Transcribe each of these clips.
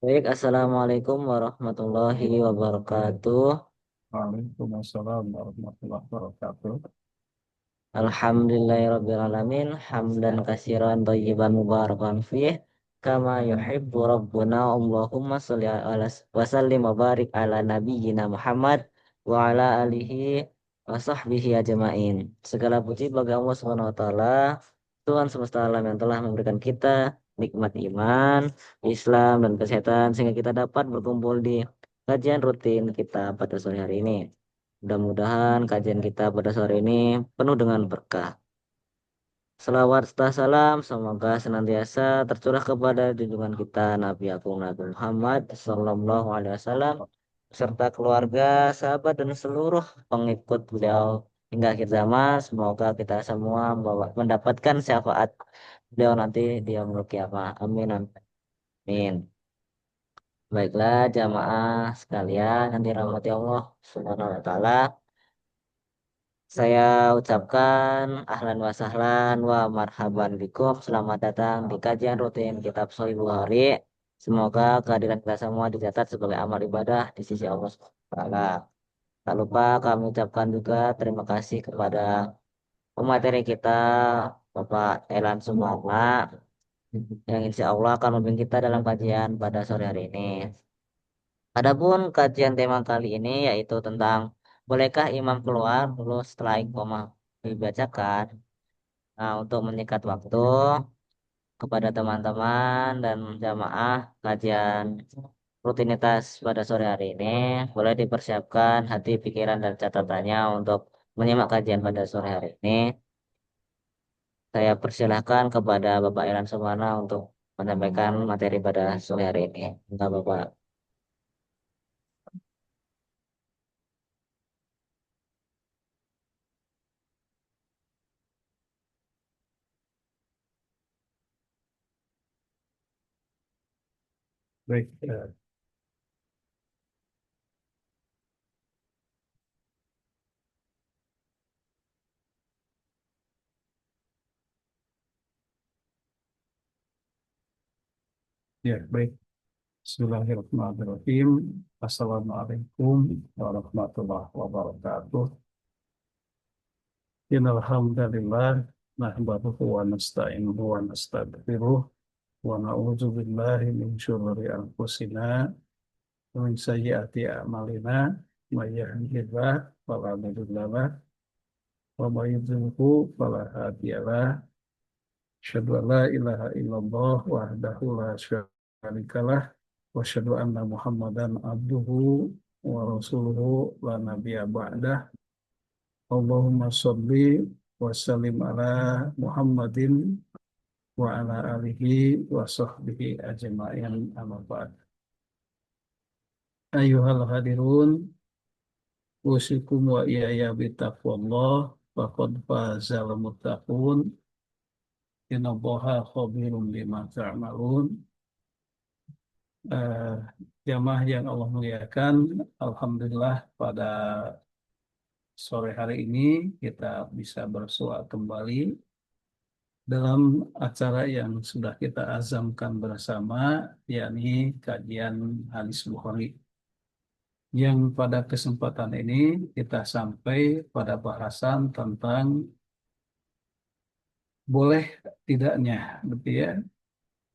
Baik, Assalamualaikum warahmatullahi wabarakatuh. Waalaikumsalam warahmatullahi wabarakatuh. Alhamdulillahirrabbilalamin. Hamdan kasiran tayyiban mubarakan fih. Kama yuhibbu rabbuna. Allahumma salli ala wa sallim wa barik ala nabiyyina Muhammad wa ala alihi wa sahbihi ajma'in. Segala puji bagi Allah Subhanahu wa taala, Tuhan semesta alam yang telah memberikan kita nikmat iman, Islam dan kesehatan sehingga kita dapat berkumpul di kajian rutin kita pada sore hari ini. Mudah-mudahan kajian kita pada sore ini penuh dengan berkah. Selawat serta salam semoga senantiasa tercurah kepada junjungan kita Nabi Agung Nabi Muhammad Sallallahu Alaihi Wasallam serta keluarga, sahabat dan seluruh pengikut beliau hingga akhir zaman. Semoga kita semua mendapatkan syafaat beliau nanti di yaumul kiamah. Amin amin. Baiklah jamaah sekalian yang dirahmati Allah Subhanahu wa taala. Saya ucapkan ahlan wa sahlan wa marhaban bikum. Selamat datang di kajian rutin Kitab Sahih Bukhari. Semoga kehadiran kita semua dicatat sebagai amal ibadah di sisi Allah Subhanahu wa taala. Tak lupa kami ucapkan juga terima kasih kepada pemateri kita Bapak Elan Sumarna yang insya Allah akan membimbing kita dalam kajian pada sore hari ini. Adapun kajian tema kali ini yaitu tentang bolehkah imam keluar dulu setelah iqamah dibacakan. Nah, untuk menyingkat waktu kepada teman-teman dan jamaah kajian rutinitas pada sore hari ini, boleh dipersiapkan hati, pikiran, dan catatannya untuk menyimak kajian pada sore hari ini. Saya persilahkan kepada Bapak Iran Sumana untuk menyampaikan materi pada sore hari ini. Enggak, Bapak. Baik, ya baik. Bismillahirrahmanirrahim. Assalamualaikum warahmatullahi wabarakatuh. Innal hamdalillah nahmaduhu wa nasta'inuhu wa nastaghfiruh wa na'udzu billahi min syururi anfusina wa min sayyiati a'malina may yahdihillahu fala mudilla lahu wa may yudlilhu fala hadiya lahu. Asyhadu an la ilaha illallah wahdahu la syarikalah wa asyhadu anna Muhammadan abduhu wa rasuluhu la nabiyya ba'dah. Allahumma sholli wa sallim ala Muhammadin wa ala alihi wa sahbihi ajma'in amma ba'd. Ayyuhal hadirun usikum wa iyaya bitaqwallah faqad fazal muttaqun innallaha khabirum bima ta'malun. eh, Jamaah yang Allah muliakan, Alhamdulillah pada sore hari ini kita bisa bersua kembali dalam acara yang sudah kita azamkan bersama, yakni kajian hadis Bukhari. Yang pada kesempatan ini kita sampai pada bahasan tentang boleh tidaknya, gitu ya,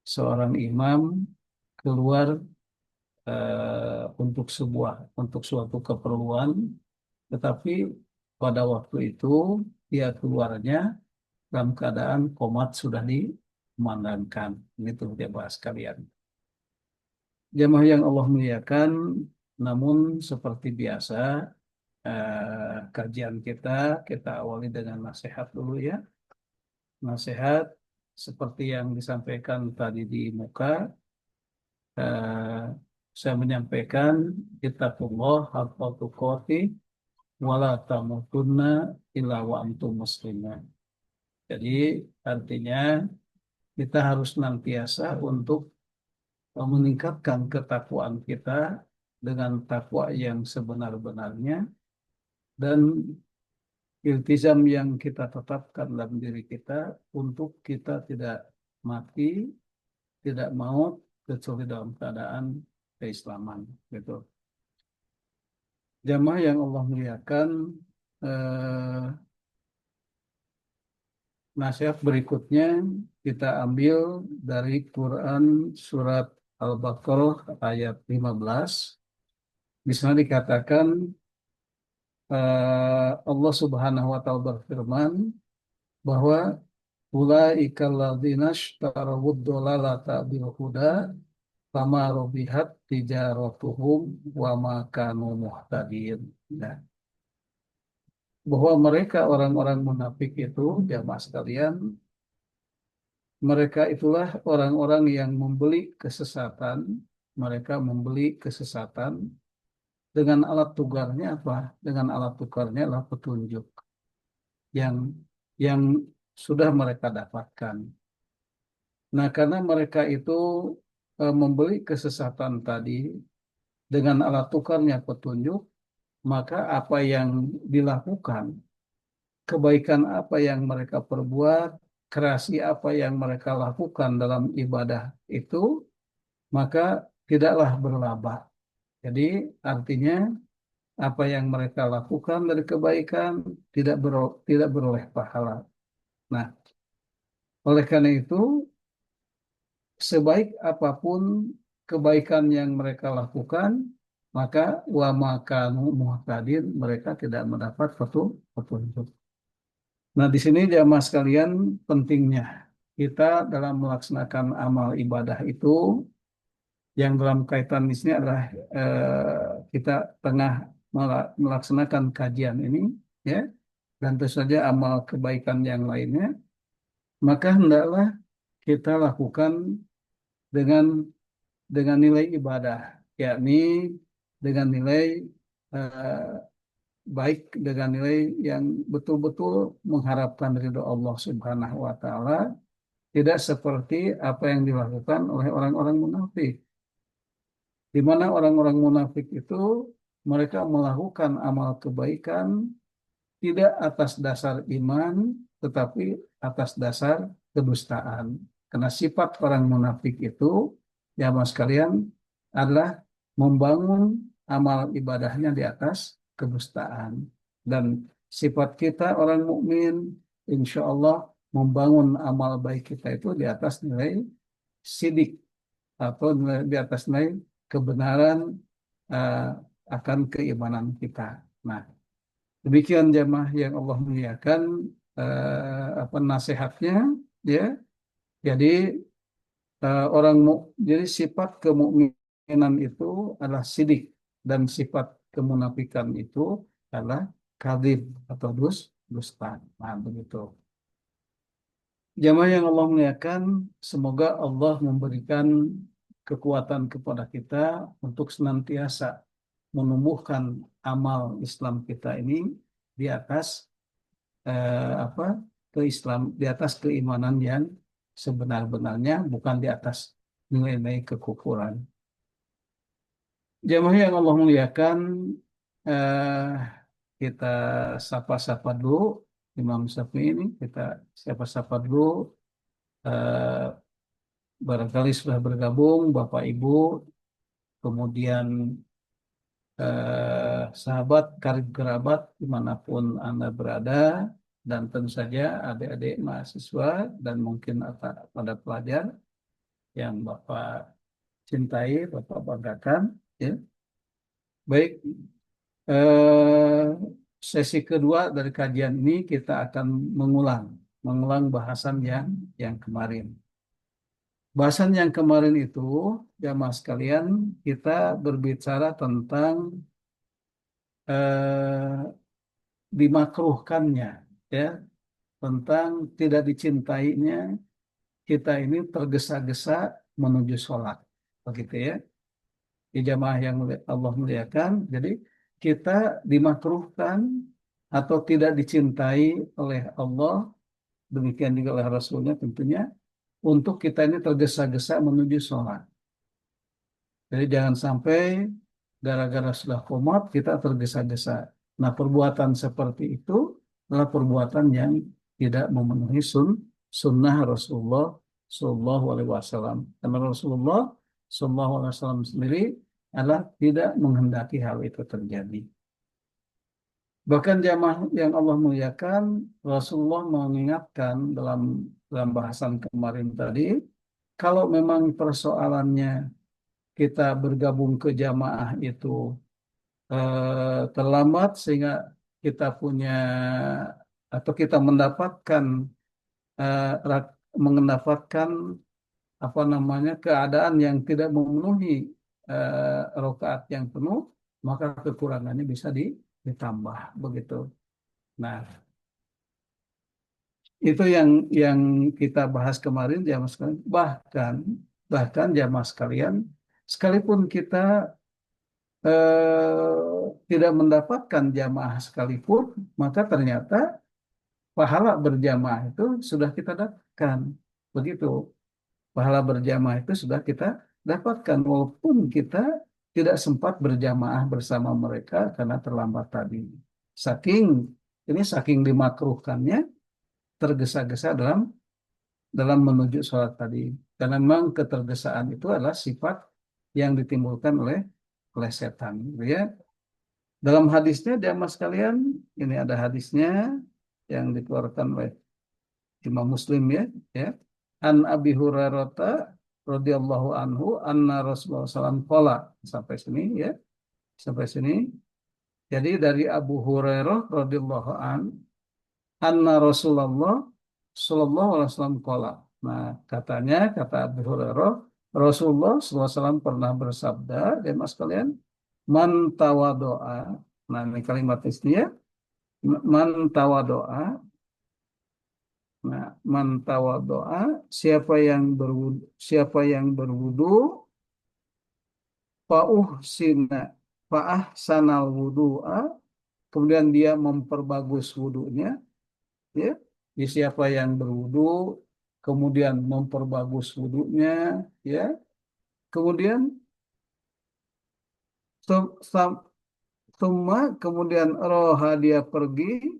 seorang imam keluar untuk suatu keperluan, tetapi pada waktu itu dia keluarnya dalam keadaan qomat sudah dikumandangkan. Itu dia bahas kalian. Jemaah yang Allah muliakan, namun seperti biasa kajian kita awali dengan nasihat dulu ya. Nasihat seperti yang disampaikan tadi di muka, eh, saya menyampaikan ittaqullah haqqa tuqatih wala tamutunna illa wa antum muslimun. Jadi artinya kita harus senantiasa untuk meningkatkan ketakwaan kita dengan takwa yang sebenar-benarnya dan iltizam yang kita tetapkan dalam diri kita untuk kita tidak mati, tidak maut kecuali dalam keadaan keislaman gitu. Jamaah yang Allah muliakan, eh, nasihat berikutnya kita ambil dari Quran surat Al-Baqarah ayat 15. Di sana dikatakan, Allah Subhanahu wa taala berfirman bahwa ulaika alladzina ishtarawud dhalalata bil huda fama rabihat tijaratuhum wa ma kanu muhtadin. Nah, bahwa mereka orang-orang munafik itu, jamaah sekalian, mereka itulah orang-orang yang membeli kesesatan. Mereka membeli kesesatan dengan alat tukarnya apa? Dengan alat tukarnya adalah petunjuk yang yang sudah mereka dapatkan. Nah, karena mereka itu membeli kesesatan tadi dengan alat tukarnya petunjuk, maka apa yang dilakukan, kebaikan apa yang mereka perbuat, kreasi apa yang mereka lakukan dalam ibadah itu, maka tidaklah berlaba. Jadi artinya apa yang mereka lakukan dari kebaikan tidak beroleh pahala. Nah, oleh karena itu, sebaik apapun kebaikan yang mereka lakukan, maka wa makanu muhtadin, mereka tidak mendapat petunjuk. Nah, di sini jamaah sekalian, pentingnya kita dalam melaksanakan amal ibadah itu, yang dalam kaitan di sini adalah kita tengah melaksanakan kajian ini, ya, dan tentu saja amal kebaikan yang lainnya, maka hendaklah kita lakukan dengan nilai ibadah, yakni dengan nilai eh, baik, dengan nilai yang betul-betul mengharapkan ridho Allah Subhanahu wa taala, tidak seperti apa yang dilakukan oleh orang-orang munafik. Di mana orang-orang munafik itu mereka melakukan amal kebaikan tidak atas dasar iman, tetapi atas dasar kedustaan. Karena sifat orang munafik itu, ya mas kalian, adalah membangun amal ibadahnya di atas kedustaan. Dan sifat kita orang mukmin, insya Allah membangun amal baik kita itu di atas nilai sidik, atau di atas nilai kebenaran eh, akan keimanan kita. Nah, demikian jamaah yang Allah muliakan, apa nasihatnya, ya. Jadi jadi sifat kemukminan itu adalah sidik, dan sifat kemunafikan itu adalah kadzib atau dusta. Nah, begitu. Jamaah yang Allah muliakan, semoga Allah memberikan kekuatan kepada kita untuk senantiasa menumbuhkan amal Islam kita ini di atas apa di atas keimanan yang sebenar-benarnya, bukan di atas nilai-nilai kekufuran. Jamaah yang Allah muliakan, eh, kita sapa-sapa dulu Imam Syafi'i ini, kita sapa-sapa dulu. eh, Barangkali sudah bergabung Bapak Ibu, kemudian sahabat karib kerabat dimanapun Anda berada, dan tentu saja adik-adik mahasiswa dan mungkin pada pelajar yang Bapak cintai, Bapak banggakan. Ya. Baik, eh, sesi kedua dari kajian ini kita akan mengulang bahasan yang kemarin. Bahasan yang kemarin itu, jamaah sekalian, kita berbicara tentang eh, dimakruhkannya, ya, tentang tidak dicintainya kita ini tergesa-gesa menuju sholat, begitu ya. Di jamaah yang Allah muliakan, jadi kita dimakruhkan atau tidak dicintai oleh Allah, demikian juga oleh Rasulnya tentunya, untuk kita ini tergesa-gesa menuju sholat. Jadi jangan sampai gara-gara sudah komat kita tergesa-gesa. Nah, perbuatan seperti itu adalah perbuatan yang tidak memenuhi sunnah Rasulullah Shallallahu Alaihi Wasallam. Karena Rasulullah Sallallahu Alaihi Wasallam sendiri adalah tidak menghendaki hal itu terjadi. Bahkan jamaah yang Allah muliakan, Rasulullah mengingatkan dalam bahasan kemarin tadi, kalau memang persoalannya kita bergabung ke jamaah itu terlambat sehingga kita punya atau kita eh, mendapatkan apa namanya keadaan yang tidak memenuhi rakaat yang penuh, maka kekurangannya bisa ditambah begitu. Nah, itu yang kita bahas kemarin jamaah sekalian. Bahkan jamaah sekalian, sekalipun kita tidak mendapatkan jamaah sekalipun, maka ternyata pahala berjamaah itu sudah kita dapatkan. Begitu. Pahala berjamaah itu sudah kita dapatkan walaupun kita tidak sempat berjamaah bersama mereka karena terlambat tadi. Saking saking dimakruhkannya tergesa-gesa dalam dalam menuju sholat tadi. Karena memang ketergesaan itu adalah sifat yang ditimbulkan oleh setan, gitu ya. Dalam hadisnya, jamaah sekalian, ini ada hadisnya yang dikeluarkan oleh Imam Muslim ya, ya. An Abi Hurairah radhiyallahu anhu anna Rasulullah SAW qala sampai sini ya, sampai sini. Jadi dari Abu Hurairah radhiyallahu an anna Rasulullah sallallahu alaihi wasallam qala. Nah, kata Abu Hurairah, Rasulullah sallallahu alaihi wasallam pernah bersabda, dan mas kalian, man tawadoa. Nah, ini kalimat istinya, man tawadoa. Nah, man tawadoa, siapa yang berwudu, fa'uhsina, fa'ahsanal wudu'a, kemudian dia memperbagus wudunya, ya. Jadi siapa yang berwudu, kemudian memperbagus wudunya, ya. Kemudian sem- sam- kemudian roha dia pergi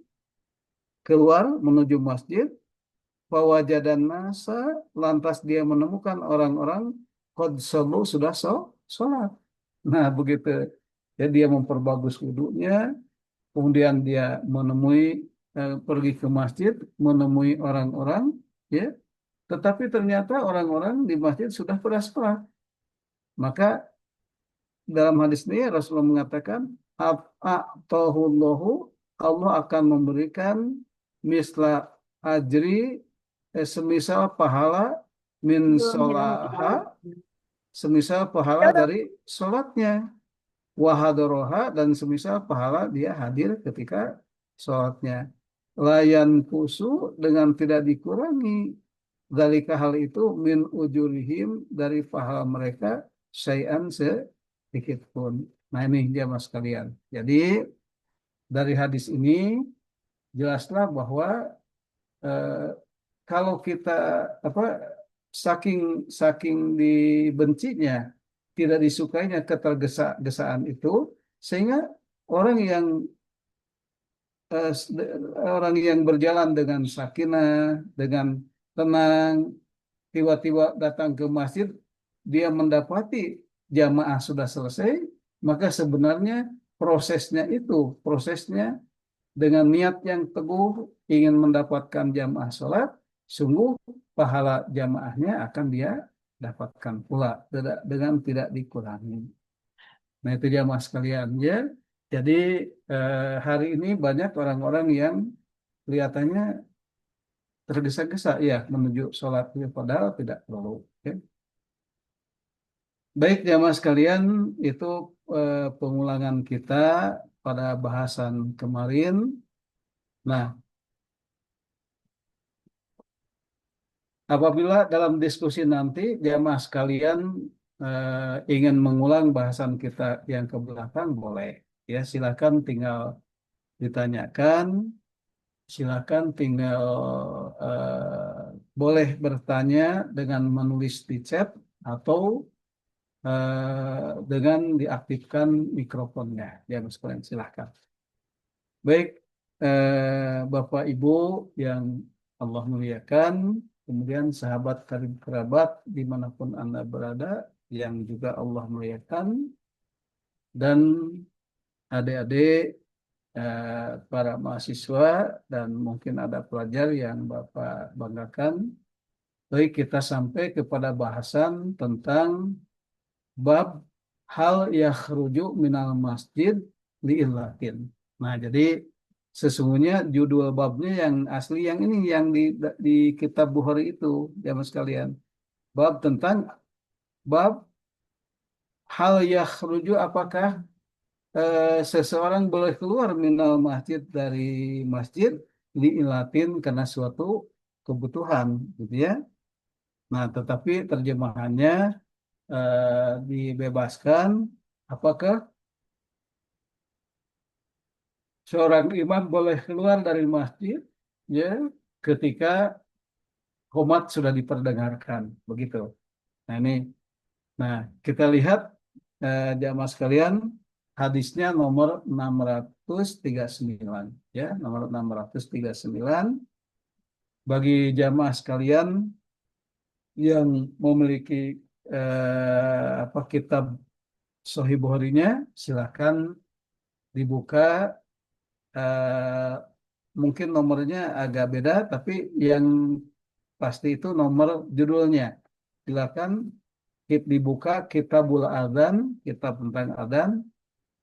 keluar menuju masjid, fawajadan nasa, lantas dia menemukan orang-orang qad shallu, sudah sholat. Nah, begitu. Jadi dia memperbagus wudunya, kemudian dia pergi ke masjid, menemui orang-orang, ya. Tetapi ternyata orang-orang di masjid sudah pada sholat. Maka dalam hadis ini Rasulullah mengatakan, A'tahullahu, Allah akan memberikan misla ajri, semisal pahala min sholaha, semisal pahala dari sholatnya, wahadoroha, dan semisal pahala dia hadir ketika sholatnya, layan kusu, dengan tidak dikurangi dari hal itu min ujurihim, dari pahala mereka, syai'an, sedikit pun. Nah, ini dia mas kalian. Jadi dari hadis ini jelaslah bahwa eh, kalau kita apa saking saking dibencinya, tidak disukainya ketergesa-gesaan itu, sehingga orang yang eh, orang yang berjalan dengan sakinah, dengan tenang, tiba-tiba datang ke masjid, dia mendapati jamaah sudah selesai, maka sebenarnya prosesnya dengan niat yang teguh ingin mendapatkan jamaah sholat, sungguh pahala jamaahnya akan dia dapatkan pula dengan tidak dikurangi. Nah, itu jamaah sekalian ya. Jadi hari ini banyak orang-orang yang kelihatannya tergesa-gesa ya menuju sholat, padahal tidak perlu. Ya. Baik jamaah sekalian, itu pengulangan kita pada bahasan kemarin. Nah, apabila dalam diskusi nanti jamaah sekalian ingin mengulang bahasan kita yang ke belakang, boleh. Ya, silakan tinggal ditanyakan, silakan tinggal boleh bertanya dengan menulis di chat atau dengan diaktifkan mikrofonnya. Jamaah sekalian silakan. Baik, Bapak Ibu yang Allah muliakan, kemudian sahabat karib kerabat dimanapun Anda berada, yang juga Allah muliakan, dan adik-adik, para mahasiswa, dan mungkin ada pelajar yang Bapak banggakan. Baik, kita sampai kepada bahasan tentang bab hal yakhruju minal masjid li'illatin. Nah, jadi sesungguhnya judul babnya yang asli yang ini yang di kitab Bukhari itu, jamaah sekalian. Bab tentang bab hal yakhruju, apakah seseorang boleh keluar minal masjid, dari masjid, li'illatin, karena suatu kebutuhan, gitu ya. Nah, tetapi terjemahannya dibebaskan, apakah seorang imam boleh keluar dari masjid, ya, ketika qomat sudah diperdengarkan, begitu. Nah, ini, nah, kita lihat, jamaah sekalian, hadisnya nomor 639, ya, nomor 639. Bagi jamaah sekalian yang memiliki apa, kitab Sahih Bukhari-nya, silakan dibuka. eh, Mungkin nomornya agak beda, tapi yang pasti itu nomor judulnya. Silakan dibuka Kitabul Adzan, kitab tentang adzan,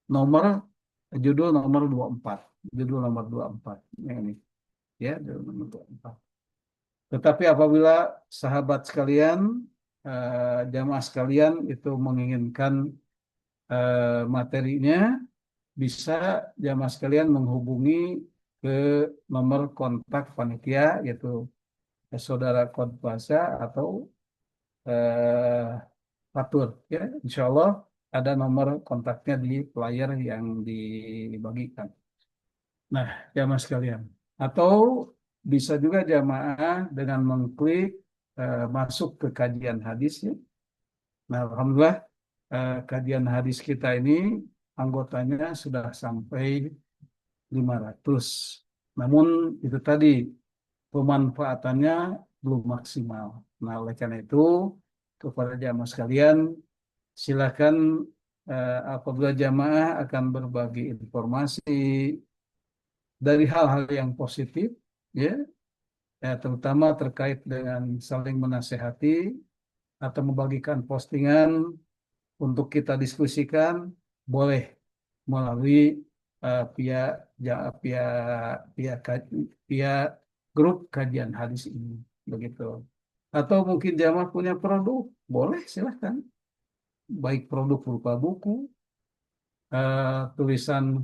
nomor judul nomor 24. Judul nomor 24. Yang ini, ya, judul nomor 24. Tetapi apabila sahabat sekalian, jamaah sekalian itu menginginkan materinya, bisa jamaah sekalian menghubungi ke nomor kontak panitia, yaitu saudara Kodpasa atau eh, Fatur, ya, insya Allah ada nomor kontaknya di flyer yang dibagikan. Nah, jamaah sekalian, atau bisa juga jamaah dengan mengklik masuk ke kajian hadis, ya. Nah, alhamdulillah, kajian hadis kita ini anggotanya sudah sampai 500. Namun itu tadi, pemanfaatannya belum maksimal. Nah, oleh karena itu, kepada jamaah sekalian, silakan, apabila jamaah akan berbagi informasi dari hal-hal yang positif, ya, terutama terkait dengan saling menasehati atau membagikan postingan untuk kita diskusikan, boleh melalui via via via via grup kajian hadis ini, begitu. Atau mungkin jamaah punya produk, boleh silahkan, baik produk berupa buku, tulisan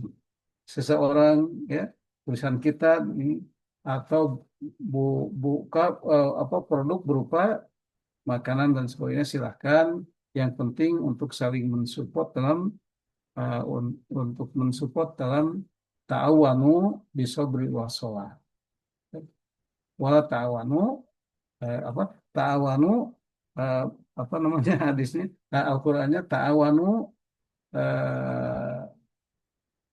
seseorang, ya, tulisan kita ini, atau bu, buka apa, produk berupa makanan dan sebagainya, silahkan. Yang penting untuk saling mensupport dalam untuk mensupport dalam ta'awanu bisobri wasolah. Wala ta'awanu, apa, ta'awanu, eh, apa namanya hadisnya, Al-Qur'annya ta'awanu eh,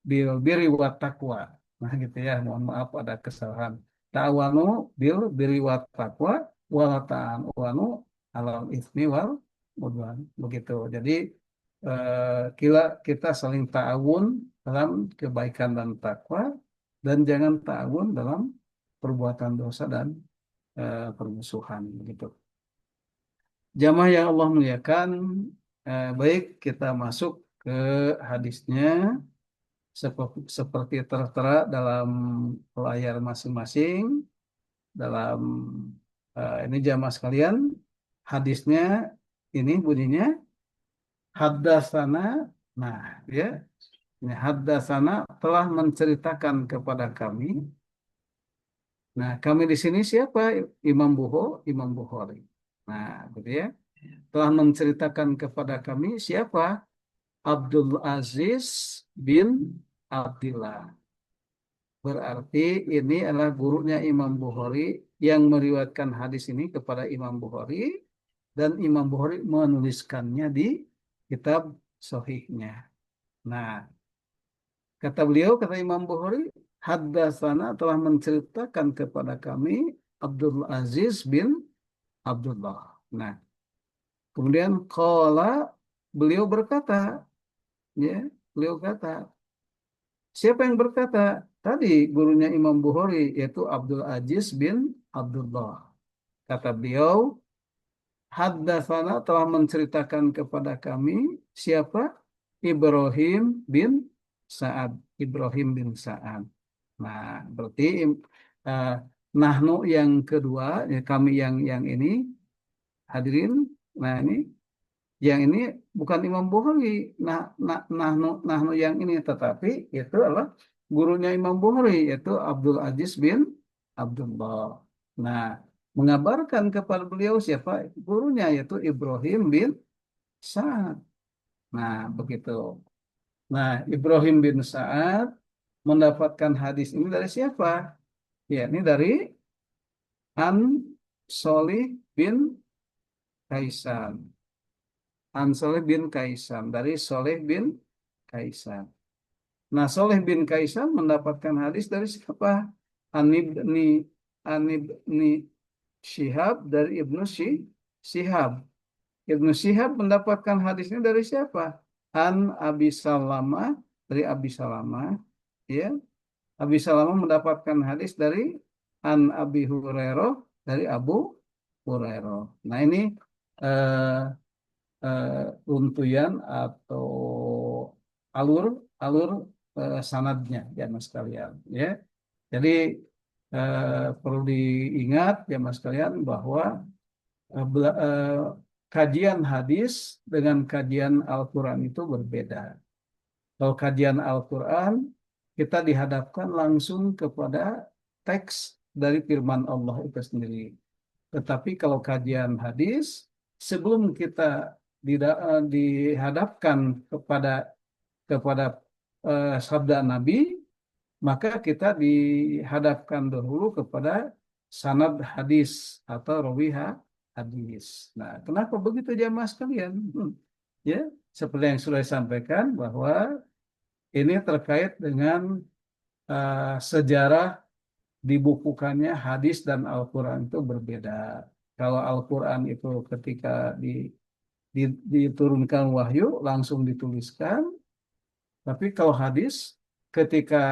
bil birri wa taqwa. Nah, gitu ya. Mohon maaf ada kesalahan. Ta'awanu bil birri wa taqwa wala ta'awanu alal itsmi wal udwan. Begitu. Jadi kita saling ta'awun dalam kebaikan dan takwa, dan jangan ta'awun dalam perbuatan dosa dan permusuhan, begitu. Jamaah yang Allah muliakan, baik, kita masuk ke hadisnya. Seperti tertera dalam layar masing-masing, dalam ini jamaah sekalian, hadisnya ini bunyinya haddasana. Nah, ya, ini haddasana, telah menceritakan kepada kami. Nah, kami di sini siapa? Imam Bukhari. Nah, gitu ya. Telah menceritakan kepada kami siapa? Abdul Aziz bin Abdillah. Berarti ini adalah gurunya Imam Bukhari yang meriwayatkan hadis ini kepada Imam Bukhari, dan Imam Bukhari menuliskannya di kitab Sahihnya. Nah, kata beliau, kata Imam Bukhari, haddatsana, telah menceritakan kepada kami Abdul Aziz bin Abdullah. Nah, Kemudian qala, beliau berkata, ya, beliau kata, siapa yang berkata? Tadi gurunya Imam Bukhari, yaitu Abdul Aziz bin Abdullah. Kata beliau, haddatsana, telah menceritakan kepada kami siapa? Ibrahim bin Sa'ad. Ibrahim bin Sa'ad. Nah, berarti eh, nahnu yang kedua, ya, kami yang ini hadirin. Nah, ini yang ini bukan Imam Bukhari. Nahnu yang ini, tetapi itu adalah gurunya Imam Bukhari, yaitu Abdul Aziz bin Abdullah. Nah, mengabarkan kepada beliau siapa gurunya, yaitu Ibrahim bin Sa'ad. Nah, begitu. Nah, Ibrahim bin Sa'ad mendapatkan hadis ini dari siapa? Ya, ini dari An Solih bin Kaisan. An Solih bin Kaisan, dari Soleh bin Kaisan. Nah, Soleh bin Kaisan mendapatkan hadis dari siapa? An ibni Syihab, dari Syihab. Ibnu Syihab mendapatkan hadisnya dari siapa? An Abi Salamah, dari Abi Salamah, ya. Abi Salamah mendapatkan hadis dari An Abi Hurairah, dari Abu Hurairah. Nah, ini eh, untuyan atau alur alur sanadnya, ya mas sekalian, ya. Jadi perlu diingat, ya mas sekalian, bahwa kajian hadis dengan kajian Al-Quran itu berbeda. Kalau kajian Al-Quran, kita dihadapkan langsung kepada teks dari firman Allah itu sendiri. Tetapi kalau kajian hadis, sebelum kita dihadapkan kepada sabda Nabi, maka kita dihadapkan dahulu kepada sanad hadis atau rawi hadis. Nah, kenapa begitu jamaah sekalian? Ya, seperti yang sudah disampaikan bahwa ini terkait dengan sejarah dibukukannya hadis dan Al-Quran itu berbeda. Kalau Al-Quran itu ketika diturunkan wahyu langsung dituliskan, tapi kalau hadis ketika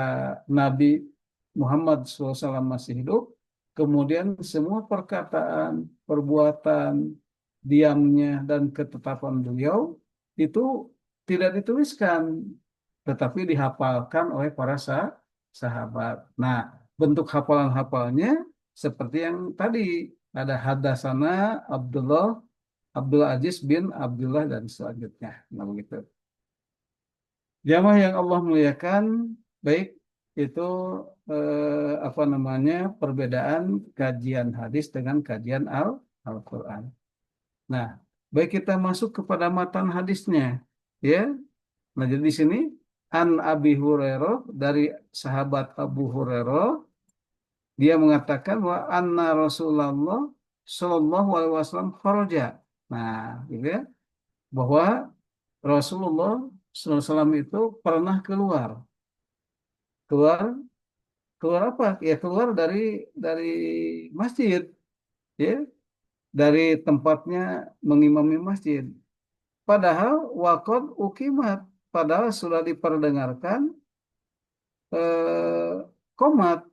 Nabi Muhammad SAW masih hidup, kemudian semua perkataan, perbuatan, diamnya, dan ketetapan beliau itu tidak dituliskan, tetapi dihafalkan oleh para sahabat. Nah, bentuk hafalan-hafalnya seperti yang tadi, ada hadasana Abdul Aziz bin Abdullah dan selanjutnya. Nah, begitu. Jamaah yang Allah muliakan, baik itu apa namanya, perbedaan kajian hadis dengan kajian Al-Quran. Nah, baik kita masuk kepada matan hadisnya, ya. Nah, jadi di sini An Abi Hurairah, dari sahabat Abu Hurairah, dia mengatakan wa anna Rasulullah Shallallahu Alaihi Wasallam kharaja. Nah, gitu ya, bahwa Rasulullah SAW itu pernah keluar, keluar, keluar apa? Ya, keluar dari masjid, ya, dari tempatnya mengimami masjid. Padahal wakot ukimat, padahal sudah diperdengarkan eh, komat.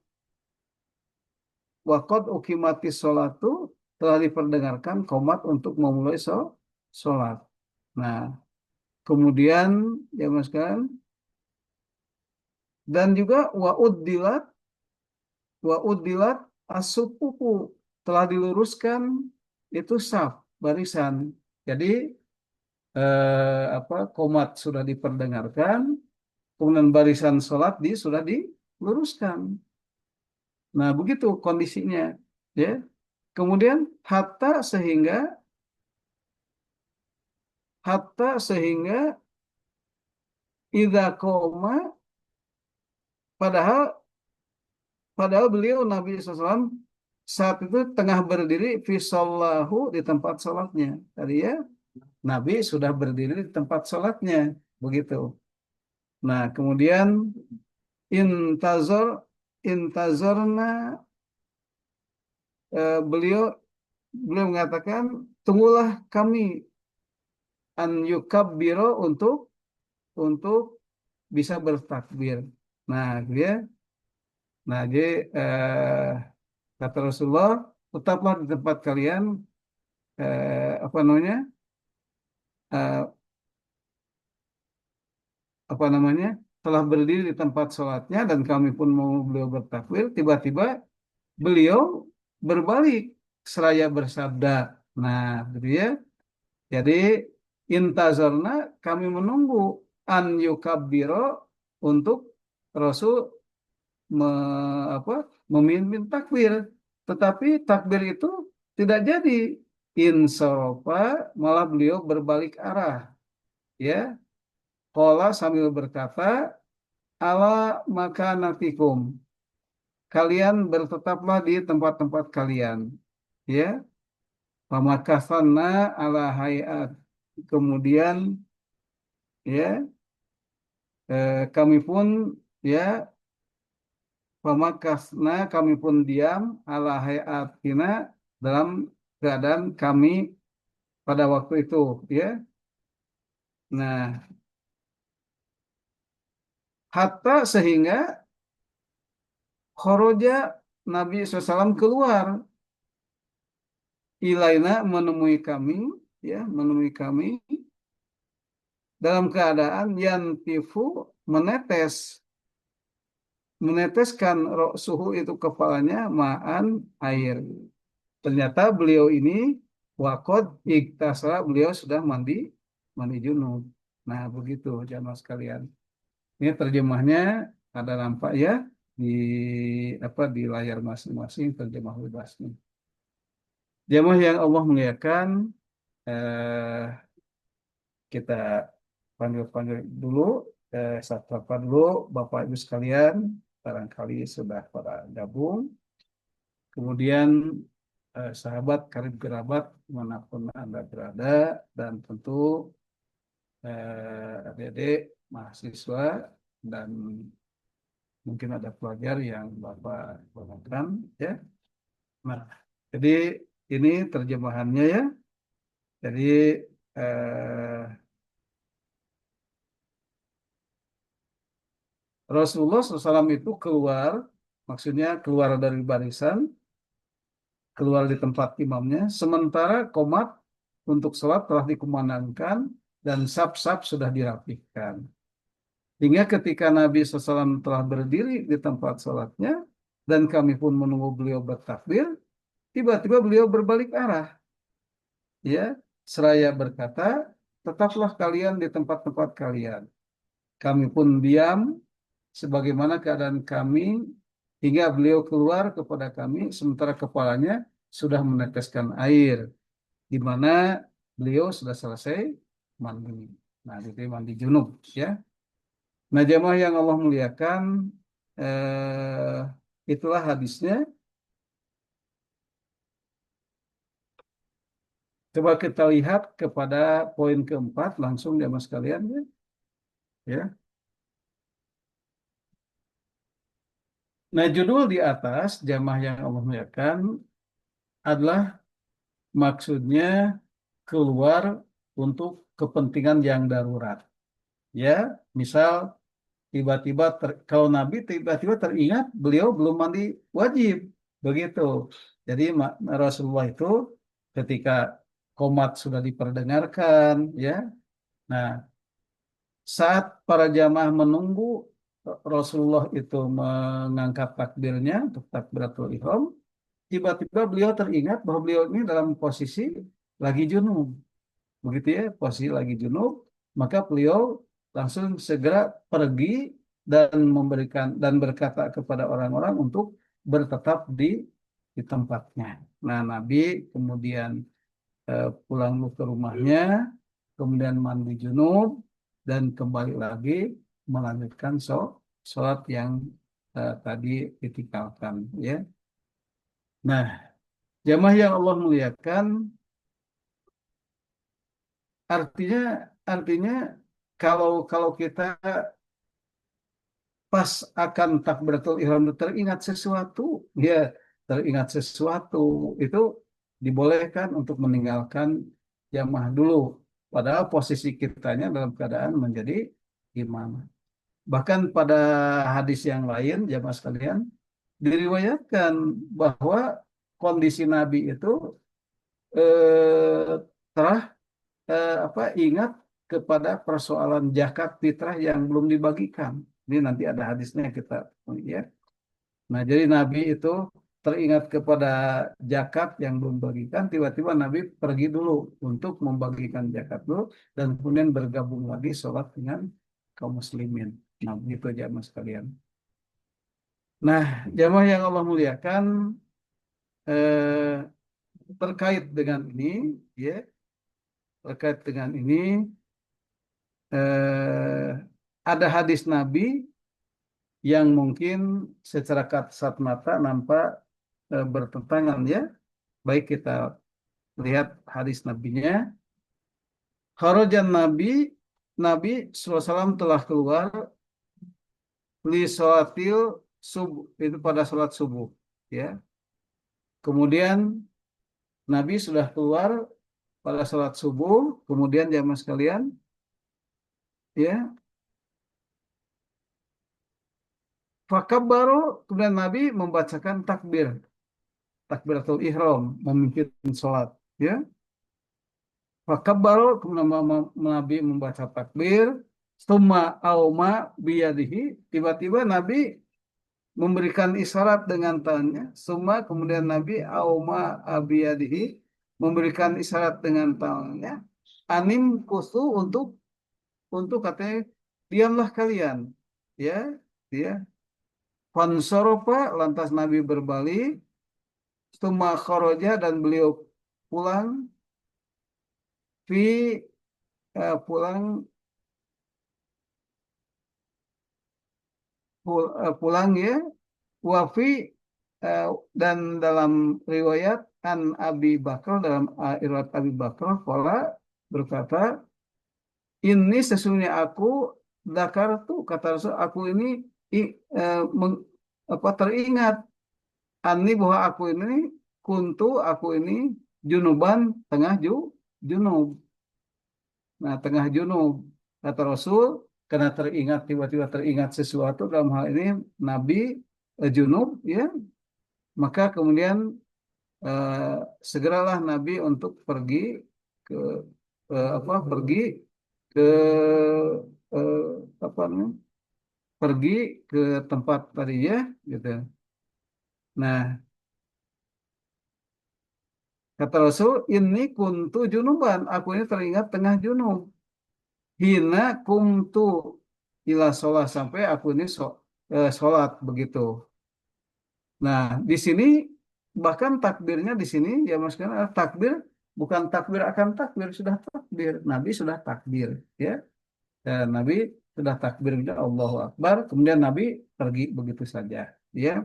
Wakot ukimati sholatu, telah diperdengarkan komat untuk memulai sholat. Nah, kemudian ya mas kan, dan juga wa uddilat as-sufufu, telah diluruskan itu saf, barisan. Jadi apa, komat sudah diperdengarkan, kemudian barisan sholat sudah diluruskan. Nah, begitu kondisinya, ya. Kemudian hatta sehingga idza qoma, padahal padahal beliau Nabi SAW saat itu tengah berdiri fi shollahu, di tempat sholatnya. Tadi ya, Nabi sudah berdiri di tempat sholatnya, begitu. Nah, kemudian intazor intazorna, beliau beliau mengatakan, tunggulah kami, an yukabbiro untuk bisa bertakbir. Nah, dia, nah dia kata Rasulullah, tetaplah di tempat kalian apa namanya eh, apa namanya telah berdiri di tempat sholatnya dan kami pun mau beliau bertakbir, tiba-tiba beliau berbalik seraya bersabda. Nah, gitu ya. Jadi intazarna kami menunggu an yukabbiro untuk Rasul me, apa, memimpin takbir. Tetapi takbir itu tidak jadi. Insorofa malah beliau berbalik arah. Ya, Qala sambil berkata, ala makanatikum. Kalian bertetaplah di tempat-tempat kalian. Ya, pamakasanna ala hayat. Kemudian ya kami pun ya pamakasna kami pun diam ala hayatina dalam keadaan kami pada waktu itu ya. Nah, hatta sehingga khoroja Nabi SAW keluar ilaina menemui kami dalam keadaan yantifu menetes meneteskan suhu itu kepalanya ma'an air. Ternyata beliau ini wakod iktasala beliau sudah mandi junub. Nah, begitu jamaah sekalian. Ini terjemahnya ada nampak ya di di layar masing-masing terjemah bebasnya. Jamaah yang Allah muliakan, eh, kita panggil-panggil dulu, sapa dulu Bapak Ibu sekalian, barangkali sudah pada gabung. Kemudian sahabat karib kerabat dimanapun Anda berada, dan tentu adik-adik mahasiswa dan mungkin ada pelajar yang Bapak gunakan ya. Nah, jadi ini terjemahannya ya. Jadi eh, Rasulullah SAW itu keluar, maksudnya keluar dari barisan, keluar di tempat imamnya, sementara komat untuk sholat telah dikumandangkan dan saf-saf sudah dirapihkan. Hingga ketika Nabi SAW telah berdiri di tempat sholatnya, dan kami pun menunggu beliau bertakbir, tiba-tiba beliau berbalik arah. Ya, seraya berkata, tetaplah kalian di tempat-tempat kalian. Kami pun diam, sebagaimana keadaan kami, hingga beliau keluar kepada kami, sementara kepalanya sudah meneteskan air, di mana beliau sudah selesai mandi. Nah, itu mandi junub, ya. Nah, jamaah yang Allah muliakan, itulah hadisnya. Coba kita lihat kepada poin keempat langsung jamaah sekalian, ya. Ya. Nah, judul di atas jamaah yang Allah muliakan adalah maksudnya keluar untuk kepentingan yang darurat. Ya, misal tiba-tiba kalau Nabi tiba-tiba teringat beliau belum mandi wajib, begitu. Jadi Rasulullah itu ketika qomat sudah diperdengarkan, ya. Nah, saat para jamaah menunggu Rasulullah itu mengangkat takbirnya untuk takbiratul ihram, tiba-tiba beliau teringat bahwa beliau ini dalam posisi lagi junub. Begitu ya, posisi lagi junub, maka beliau langsung segera pergi dan memberikan berkata kepada orang-orang untuk bertetap di tempatnya. Nah, Nabi kemudian pulang ke rumahnya, kemudian mandi junub dan kembali lagi melanjutkan sholat yang tadi ditinggalkan, ya. Nah, jamaah yang Allah muliakan, artinya artinya kalau kalau kita pas akan takbiratul ihram teringat sesuatu itu dibolehkan untuk meninggalkan jamaah dulu. Padahal posisi kitanya dalam keadaan menjadi imam. Bahkan pada hadis yang lain, jamaah sekalian, diriwayatkan bahwa kondisi Nabi itu eh, telah ingat kepada persoalan zakat fitrah yang belum dibagikan. Ini nanti ada hadisnya kita ya. Nah, jadi Nabi itu teringat kepada zakat yang belum bagikan, tiba-tiba Nabi pergi dulu untuk membagikan zakat dulu, dan kemudian bergabung lagi sholat dengan kaum muslimin. Nah, itu jamaah sekalian. Nah, jamaah yang Allah muliakan, eh, terkait dengan ini, ya, terkait dengan ini, eh, ada hadis Nabi yang mungkin secara kasat mata nampak bertentangan ya. Baik kita lihat hadis nabinya. Kharajan Nabi, Nabi SAW telah keluar li sholatil subuh, itu pada sholat subuh. Ya. Kemudian Nabi sudah keluar pada sholat subuh, kemudian jamaah sekalian, ya, fakabbaru, kemudian Nabi membacakan takbir, takbiratul ihram, memimpin sholat. Ya. Fakabbaru, kemudian Nabi membaca takbir, summa auma biyadihi, tiba-tiba Nabi memberikan isyarat dengan tangannya, summa kemudian Nabi auma abiyadihi, memberikan isyarat dengan tangannya, anim kusu, untuk katanya diamlah kalian, ya, ya. Fansorofa, lantas Nabi berbalik, summa kharaja, dan beliau pulang, fi pulang pulang ya, wafi, eh, dan dalam riwayat an Abi Bakar, dalam riwayat Abi Bakar pola berkata, ini sesungguhnya aku dakar tuh, kata Rasul, aku ini i- eh, meng- teringat ani, bahwa aku ini junuban, tengah junub. Nah, tengah junub, kata Rasul, karena tiba-tiba teringat sesuatu, dalam hal ini Nabi junub, ya, maka kemudian eh, segeralah Nabi untuk pergi ke pergi ke eh, apa namanya, pergi ke tempat tadi ya, gitu. Nah, kata Rasul, ini kuntu junuban, aku ini teringat tengah junub. Hina kumtu ila sholat, sampai aku ini sholat begitu. Nah, di sini bahkan takbirnya di sini ya mas, kan takbir bukan takbir akan takbir, sudah takbir. Nabi sudah takbir, ya. Dan Nabi sudah takbir, Allahu Akbar, kemudian Nabi pergi begitu saja, ya.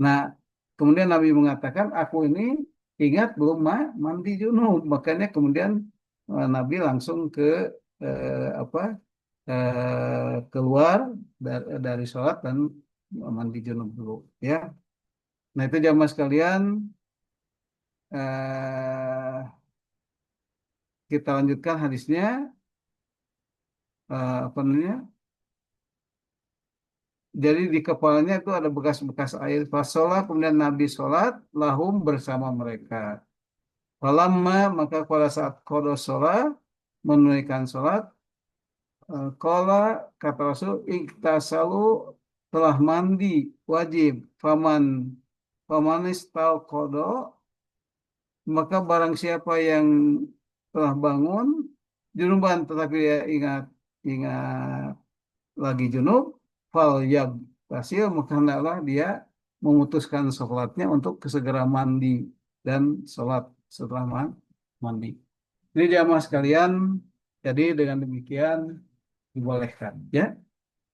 Nah, kemudian Nabi mengatakan, aku ini ingat belum mandi junub, makanya kemudian Nabi langsung ke keluar dari sholat dan mandi junub dulu, ya. Nah, itu jamaah sekalian, eh, kita lanjutkan hadisnya. Apa namanya? Jadi di kepalanya itu ada bekas-bekas air. Fasolah, kemudian Nabi sholat lahum, bersama mereka. Falamma, maka pada saat qada sholat, menunaikan sholat, qala, kata Rasul, iktasalu, telah mandi wajib. Famanis tal qada, maka barang siapa yang telah bangun junuban, tetapi dia ingat ingat lagi junub, fal yab tasil, maka hendaklah dia memutuskan sholatnya untuk segera mandi dan sholat setelah mandi. Ini jamaah sekalian, jadi dengan demikian dibolehkan, ya.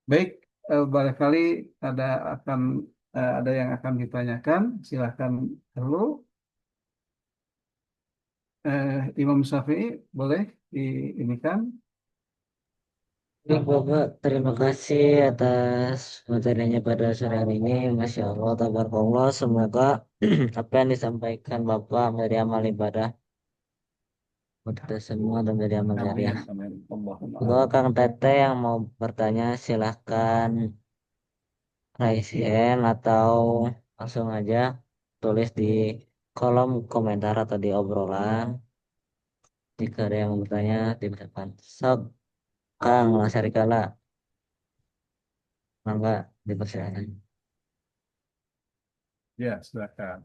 Baik, barangkali ada akan ada yang akan ditanyakan, silahkan dulu. Imam Syafi'i, boleh di ini kan? Baik, Bapak, terima kasih atas materinya pada sore hari ini. Masya Allah, tabarakallah. Semoga apa yang disampaikan Bapak menjadi amal ibadah buat kita semua dan dari amal jariah. Amin, amin. Allahumma Kalau amin. Kang Teteh yang mau bertanya silahkan raise hand atau langsung aja tulis di kolom komentar atau di obrolan. Jika ada yang mau bertanya, dipersilakan. Sok, Kang Lasarikala, mangga dipersilakan. Ya, silakan.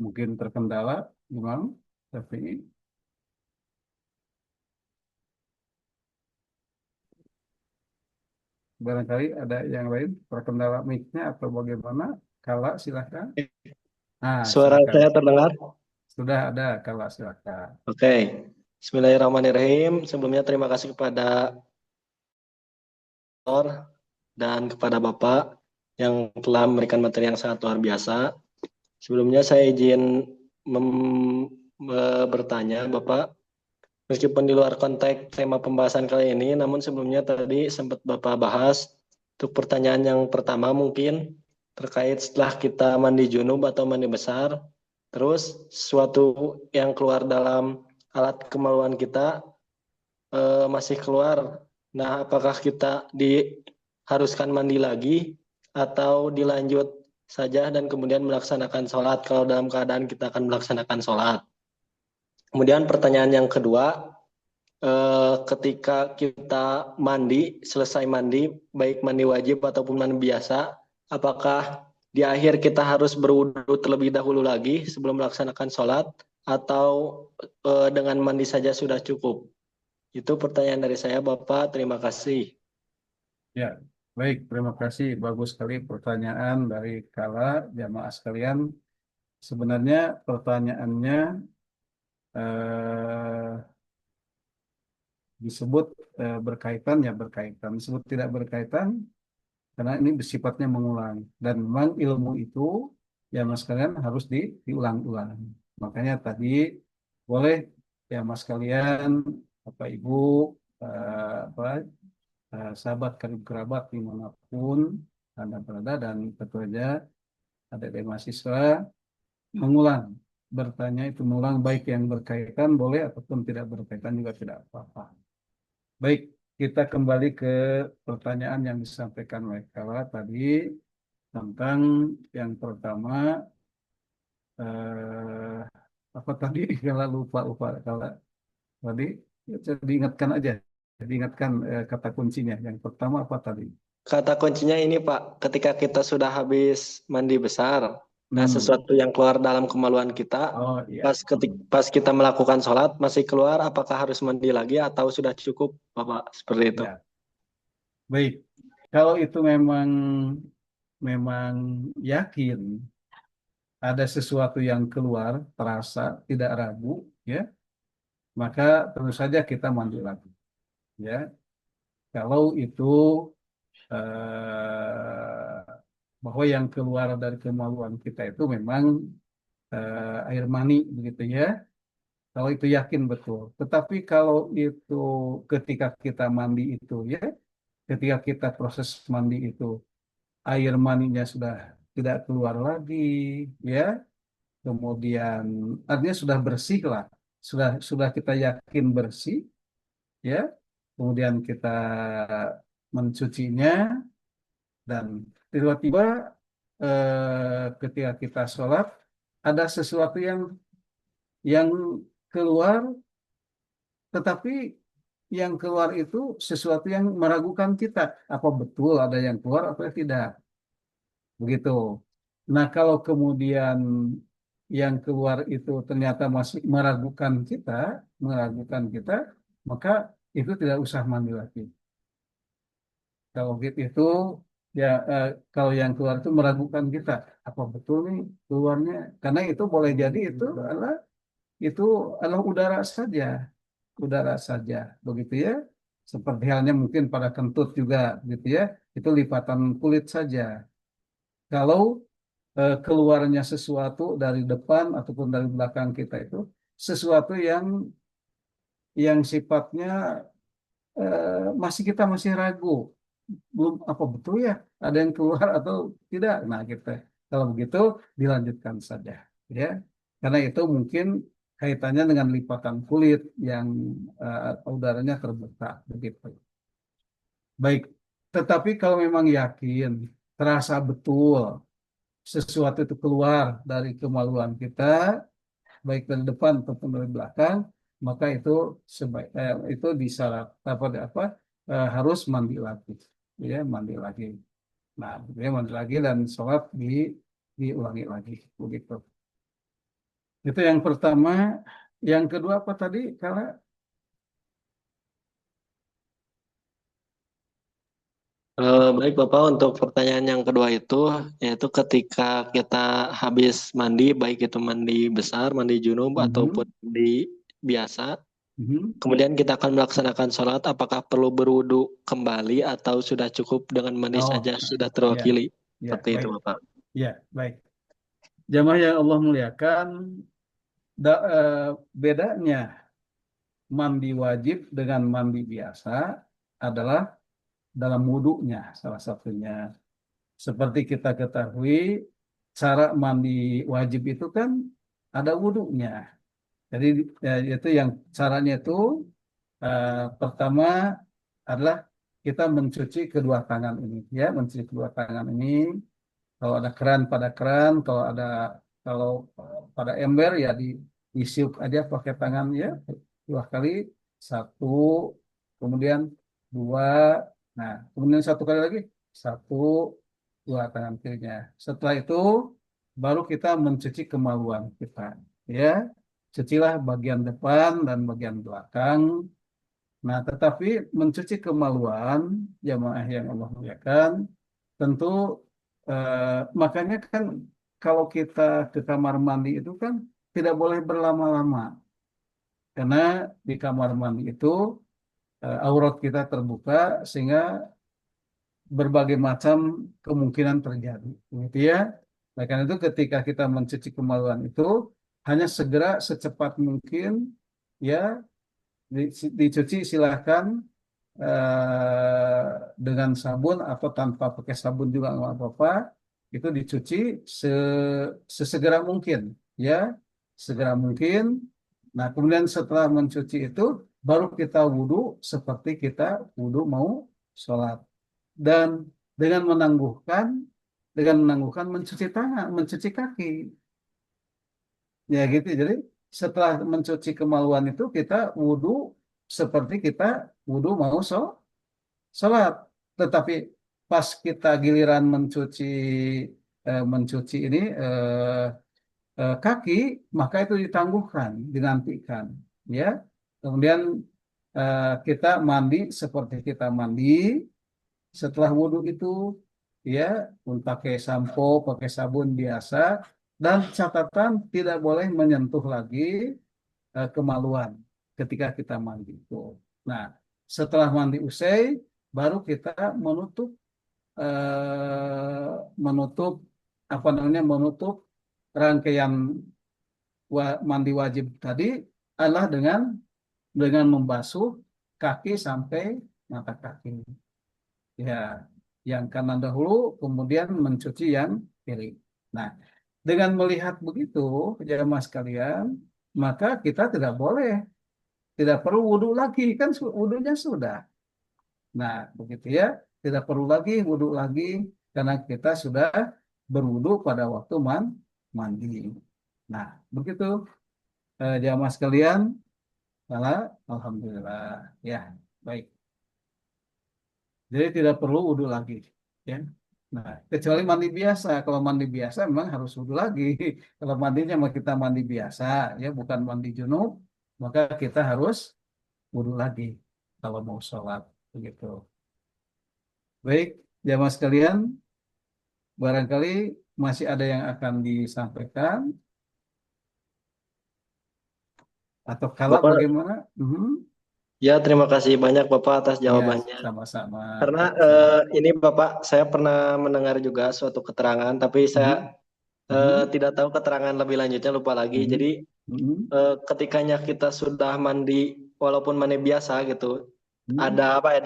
Mungkin terkendala, Imam, tapi barangkali ada yang lain terkendala mic-nya atau bagaimana. Kala, silakan. Nah, Suara silakan. saya terdengar? Sudah ada, Kala, silakan. Oke. Bismillahirrahmanirrahim. Sebelumnya terima kasih kepada Tor dan kepada Bapak yang telah memberikan materi yang sangat luar biasa. Sebelumnya saya izin bertanya, Bapak. Meskipun di luar konteks tema pembahasan kali ini, namun sebelumnya tadi sempat Bapak bahas untuk pertanyaan yang pertama mungkin terkait setelah kita mandi junub atau mandi besar, terus sesuatu yang keluar dalam alat kemaluan kita masih keluar. Nah, apakah kita diharuskan mandi lagi atau dilanjut saja dan kemudian melaksanakan sholat kalau dalam keadaan kita akan melaksanakan sholat? Kemudian pertanyaan yang kedua, ketika kita mandi, selesai mandi, baik mandi wajib ataupun mandi biasa, apakah di akhir kita harus berwudu terlebih dahulu lagi sebelum melaksanakan sholat atau dengan mandi saja sudah cukup? Itu pertanyaan dari saya, Bapak. Terima kasih. Ya, baik. Terima kasih. Bagus sekali pertanyaan dari Kala, jamaah sekalian. Sebenarnya pertanyaannya eh, disebut berkaitan, ya berkaitan. Disebut tidak berkaitan karena ini bersifatnya mengulang. Dan memang ilmu itu, ya mas kalian harus diulang-ulang. Makanya tadi boleh ya mas kalian, Bapak Ibu, apa, sahabat karib kerabat dimanapun Anda berada, dan tentu saja ada dari mahasiswa mengulang, bertanya itu mengulang, baik yang berkaitan boleh ataupun tidak berkaitan juga tidak apa-apa. Baik, kita kembali ke pertanyaan yang disampaikan oleh Kala tadi tentang yang pertama, eh, apa tadi? Kalau lupa kalau tadi, ya, diingatkan aja, diingatkan kata kuncinya. Yang pertama apa tadi? Kata kuncinya ini, Pak, ketika kita sudah habis mandi besar, nah Hmm. sesuatu yang keluar dalam kemaluan kita, Oh iya. pas kita melakukan sholat masih keluar, apakah harus mandi lagi atau sudah cukup, Bapak? Seperti itu. Ya, baik. Kalau itu memang memang yakin ada sesuatu yang keluar, terasa, tidak ragu, ya, maka tentu saja kita mandi lagi, ya. Kalau itu bahwa yang keluar dari kemaluan kita itu memang air mani, begitu ya. Kalau itu yakin betul. Tetapi kalau itu ketika kita mandi itu, ya, ketika kita proses mandi itu, air maninya sudah tidak keluar lagi, ya, kemudian artinya sudah bersih lah, sudah kita yakin bersih, ya, kemudian kita mencucinya, dan tiba-tiba ketika kita sholat ada sesuatu yang keluar, tetapi yang keluar itu sesuatu yang meragukan kita, apa betul ada yang keluar atau tidak, begitu. Nah, kalau kemudian yang keluar itu ternyata masih meragukan kita, maka itu tidak usah mandi lagi. Kalau gitu itu, ya, kalau yang keluar itu meragukan kita, apa betul nih keluarnya? Karena itu boleh jadi itu adalah udara saja, begitu ya. Seperti halnya mungkin pada kentut juga, gitu ya. Itu lipatan kulit saja. Kalau keluarnya sesuatu dari depan ataupun dari belakang kita itu sesuatu yang sifatnya kita masih ragu, belum apa betul ya ada yang keluar atau tidak. Nah, kita kalau begitu dilanjutkan saja, ya, karena itu mungkin kaitannya dengan lipatan kulit yang udaranya terbuka begitu. Baik, tetapi kalau memang yakin, terasa betul sesuatu itu keluar dari kemaluan kita, baik dari depan ataupun dari belakang, maka itu disyarat harus mandi lagi, ya mandi lagi. Nah, ya mandi lagi dan sholat diulangi lagi, begitu. Itu yang pertama. Yang kedua apa tadi? Kalau Baik Bapak, untuk pertanyaan yang kedua itu, yaitu ketika kita habis mandi, baik itu mandi besar, mandi junub, ataupun mandi biasa, kemudian kita akan melaksanakan sholat, apakah perlu berwudu kembali atau sudah cukup dengan mandi saja sudah ya, terwakili? ya, Seperti itu baik. Bapak. Ya, baik. Jamaah yang Allah muliakan, bedanya mandi wajib dengan mandi biasa adalah dalam wudhunya salah satunya. Seperti kita ketahui, cara mandi wajib itu kan ada wudhunya. Jadi itu yang caranya itu pertama adalah kita mencuci kedua tangan ini, ya, mencuci kedua tangan ini. Kalau ada keran pada keran, kalau pada ember ya disiuk aja pakai tangan ya 2 kali, satu, kemudian dua, nah kemudian 1 kali lagi, satu, dua tangan kirinya. Setelah itu baru kita mencuci kemaluan kita, ya, cucilah bagian depan dan bagian belakang. Nah, tetapi mencuci kemaluan jamaah yang Allah muliakan, tentu makanya kan kalau kita ke kamar mandi itu kan tidak boleh berlama-lama karena di kamar mandi itu aurat kita terbuka sehingga berbagai macam kemungkinan terjadi, gitu ya. Nah, karena itu ketika kita mencuci kemaluan itu hanya segera secepat mungkin, ya, dicuci silahkan dengan sabun atau tanpa pakai sabun juga nggak apa-apa. Itu dicuci sesegera mungkin, ya, segera mungkin. Nah, kemudian setelah mencuci itu baru kita wudhu seperti kita wudhu mau sholat dan dengan menangguhkan mencuci tangan, mencuci kaki, ya gitu. Jadi setelah mencuci kemaluan itu kita wudhu seperti kita wudhu mau sholat. Tetapi pas kita giliran mencuci ini kaki, maka itu ditangguhkan, dinantikan, ya. Kemudian kita mandi seperti kita mandi setelah wudhu itu, ya, pakai sampo, pakai sabun biasa, dan catatan tidak boleh menyentuh lagi kemaluan ketika kita mandi itu. Nah, setelah mandi usai, baru kita menutup menutup menutup rangkaian mandi wajib tadi adalah dengan membasuh kaki sampai mata kaki. Ya, yang kanan dahulu, kemudian mencuci yang kiri. Nah, dengan melihat begitu, jamaah sekalian, maka kita tidak perlu wudhu lagi, kan wudhunya sudah. Nah, begitu ya, tidak perlu lagi wudhu lagi karena kita sudah berwudhu pada waktu mandi. Nah, begitu jamaah sekalian, alhamdulillah, ya, baik. Jadi tidak perlu wudhu lagi, ya. Nah, kecuali mandi biasa. Kalau mandi biasa memang harus wudhu lagi. Kalau mandinya kita mandi biasa, ya, bukan mandi junub, maka kita harus wudhu lagi kalau mau sholat, begitu. Baik, jamaah sekalian, barangkali masih ada yang akan disampaikan atau kalau Bapak, bagaimana? ya terima kasih banyak Bapak atas Ya, jawabannya. sama-sama. Karena ini Bapak, saya pernah mendengar juga suatu keterangan, tapi saya tidak tahu keterangan lebih lanjutnya, lupa lagi. Mhm. Jadi Mhm. ketikanya kita sudah mandi, walaupun mandi biasa gitu, Mhm. ada apa ya,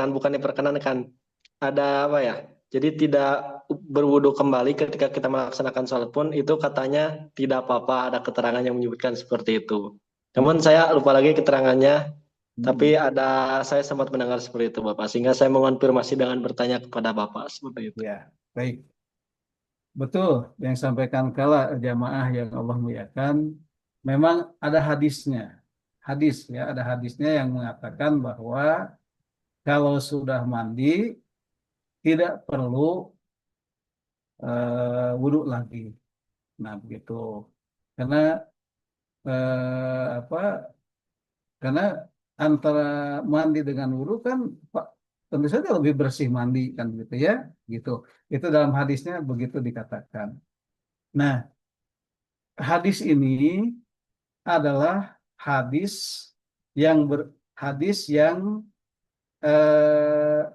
bukan diperkenankan, ada apa ya? Jadi tidak berwudu kembali ketika kita melaksanakan sholat pun itu katanya tidak apa-apa, ada keterangan yang menyebutkan seperti itu. Namun saya lupa lagi keterangannya, tapi Mhm. saya sempat mendengar seperti itu Bapak, sehingga saya mengonfirmasi dengan bertanya kepada Bapak seperti itu. Ya, baik. Betul yang disampaikan kala jamaah yang Allah muliakan. Memang ada hadisnya. Hadis ya, ada hadisnya yang mengatakan bahwa kalau sudah mandi tidak perlu wudhu lagi. Nah, begitu. Karena apa? Karena antara mandi dengan wudhu kan Pak, tentu saja lebih bersih mandi kan gitu ya, gitu. Itu dalam hadisnya begitu dikatakan. Nah, hadis ini adalah hadis hadis yang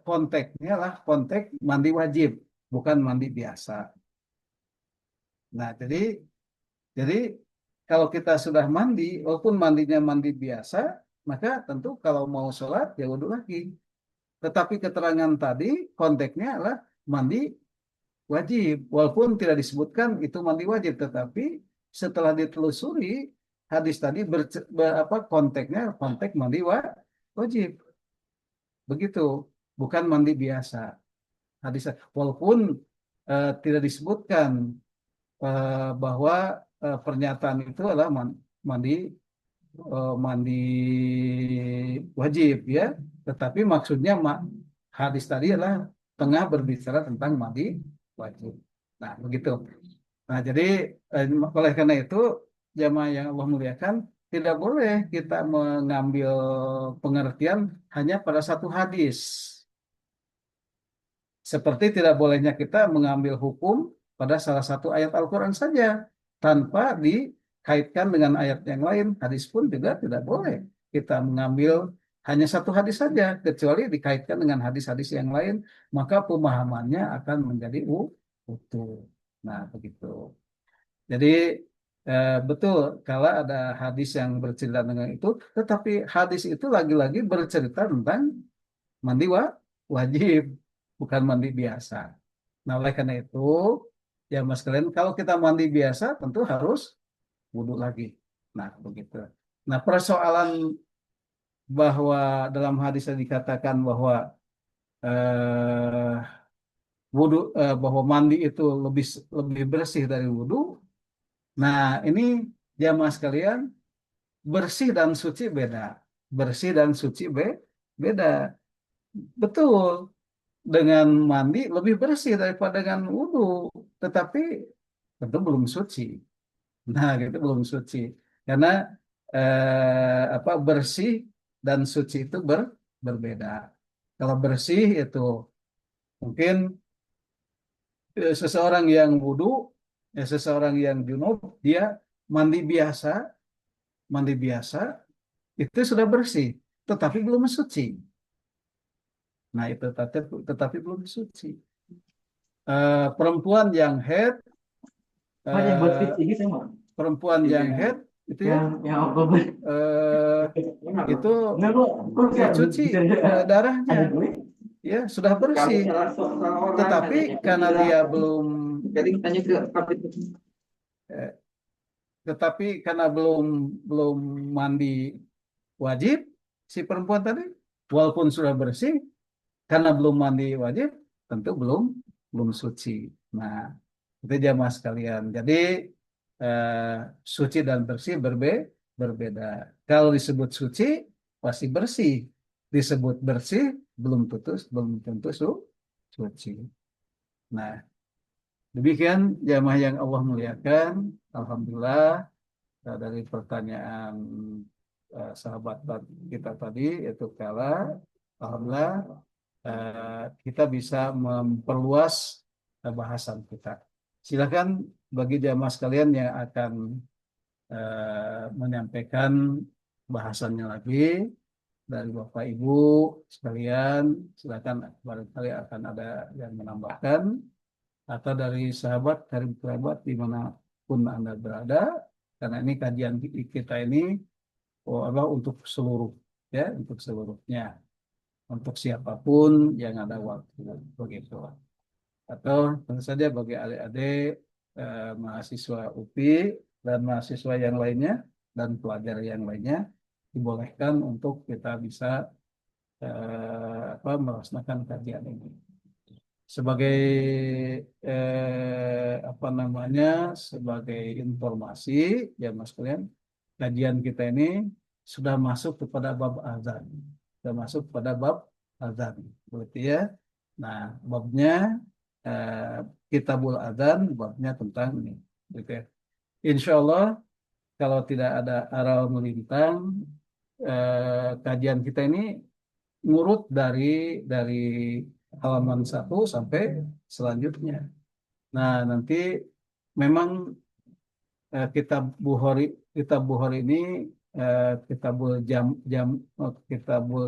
konteksnya lah konteks mandi wajib, bukan mandi biasa. Nah, jadi kalau kita sudah mandi, walaupun mandinya mandi biasa, maka tentu kalau mau sholat ya wudhu lagi. Tetapi keterangan tadi konteksnya adalah mandi wajib, walaupun tidak disebutkan itu mandi wajib, tetapi setelah ditelusuri hadis tadi konteksnya konteks mandi wajib, begitu, bukan mandi biasa. Hadis walaupun tidak disebutkan bahwa pernyataan itu adalah mandi mandi wajib ya, tetapi maksudnya hadis tadi adalah tengah berbicara tentang mandi wajib. Nah, begitu. Nah, jadi oleh karena itu jamaah yang Allah muliakan tidak boleh kita mengambil pengertian hanya pada satu hadis. Seperti tidak bolehnya kita mengambil hukum pada salah satu ayat Al-Quran saja tanpa dikaitkan dengan ayat yang lain. Hadis pun juga tidak boleh kita mengambil hanya satu hadis saja, kecuali dikaitkan dengan hadis-hadis yang lain, maka pemahamannya akan menjadi utuh. Nah, begitu. Jadi betul kalau ada hadis yang bercerita dengan itu, tetapi hadis itu lagi-lagi bercerita tentang mandi wajib, bukan mandi biasa. Nah, oleh karena itu, ya Mas kalian, kalau kita mandi biasa tentu harus wudhu lagi. Nah, begitu. Nah, persoalan bahwa dalam hadis yang dikatakan bahwa eh, bahwa mandi itu lebih lebih bersih dari wudhu. Nah, ini jamaah sekalian, bersih dan suci beda. Bersih dan suci beda. Betul, dengan mandi lebih bersih daripada dengan wudhu, tetapi tentu belum suci. Nah, gitu belum suci. Karena bersih dan suci itu berbeda. Kalau bersih itu mungkin seseorang yang wudhu, seseorang yang junub, dia mandi biasa, mandi biasa itu sudah bersih, tetapi belum suci. Nah, itu tetapi belum suci. Perempuan yang head, Banyak buat eh, fit gitu mah. perempuan yang Iya. head itu ya, Yang Oktober. eh, itu Enggak kok ya bisa cuci bisa darahnya, ada duit? ya sudah Kalau bersih. salah orang Tetapi katanya karena gila. dia belum, Jadi tanya ke kapit. eh, tetapi karena belum mandi wajib, si perempuan tadi, walaupun sudah bersih, karena belum mandi wajib, tentu belum suci. Nah, itu jamaah sekalian. Jadi eh, suci dan bersih berbeda. Kalau disebut suci pasti bersih. Disebut bersih belum tentu suci. Nah, demikian jamaah yang Allah muliakan. Alhamdulillah dari pertanyaan sahabat kita tadi itu alhamdulillah kita bisa memperluas bahasan kita. Silakan bagi jamaah sekalian yang akan menyampaikan bahasannya lagi dari Bapak Ibu sekalian, silakan barangkali akan ada yang menambahkan. atau dari sahabat, dari kerabat dimanapun Anda berada, karena ini kajian kita ini Allah untuk seluruh, ya, untuk seluruhnya, untuk siapapun yang ada waktu, begitu. Atau tentu saja bagi adik-adik mahasiswa UPI dan mahasiswa yang lainnya dan pelajar yang lainnya dibolehkan untuk kita bisa melaksanakan kajian ini sebagai apa namanya, sebagai informasi ya Mas kalian, kajian kita ini sudah masuk kepada bab azan, sudah masuk pada bab azan, berarti ya. Nah, babnya eh, Kitabul Adzan, babnya tentang ini, gitu ya. Insya Allah kalau tidak ada aral melintang, kajian kita ini ngurut dari halaman 1 sampai selanjutnya. Nah, nanti memang kitab Bukhari ini kitabul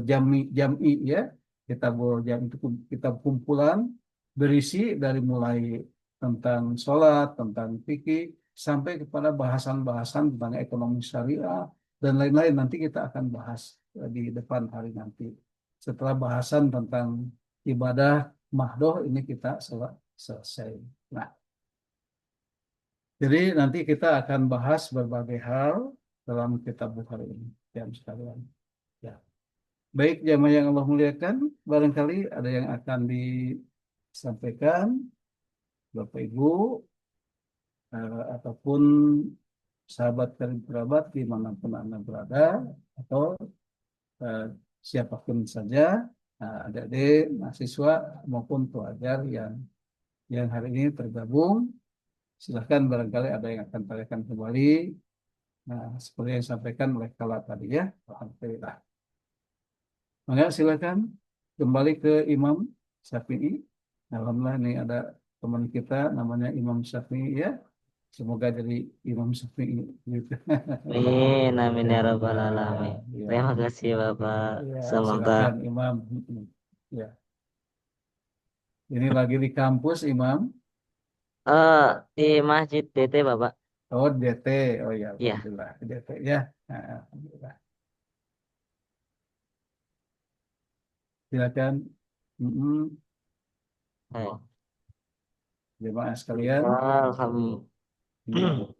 jam'i ya. Kitabul jam itu kitab kumpulan berisi dari mulai tentang sholat, tentang fikih, sampai kepada bahasan-bahasan tentang ekonomi syariah dan lain-lain. Nanti kita akan bahas di depan hari nanti. Setelah bahasan tentang ibadah mahdoh ini kita selesai. Nah, jadi nanti kita akan bahas berbagai hal dalam kitab Bukhari ini, jam sekalian. Ya. Baik, jamaah yang Allah muliakan, barangkali ada yang akan disampaikan, Bapak Ibu, ataupun sahabat dan kerabat dimanapun Anda berada, atau eh, siapapun saja, adik-adik, mahasiswa maupun pelajar yang hari ini tergabung. Silahkan barangkali ada yang akan tanyakan kembali. Nah, seperti yang disampaikan oleh Kala tadi ya. Alhamdulillah. Maka silakan kembali ke Imam Syafi'i. Alhamdulillah ini ada teman kita namanya Imam Syafi'i ya. Semoga jadi Imam Syafi'i gitu. Amin, amin ya rabbal Ya, alamin. ya, Terima kasih Bapak. ya, Semoga silakan Imam. Ya, ini lagi di kampus Imam. di Masjid DT Bapak. Oh, DT. Oh ya, Iya. Alhamdulillah. DT ya. Nah, Alhamdulillah. Silakan. Mm-mm. Oh. Jemaah sekalian, Alhamdulillah. hmm,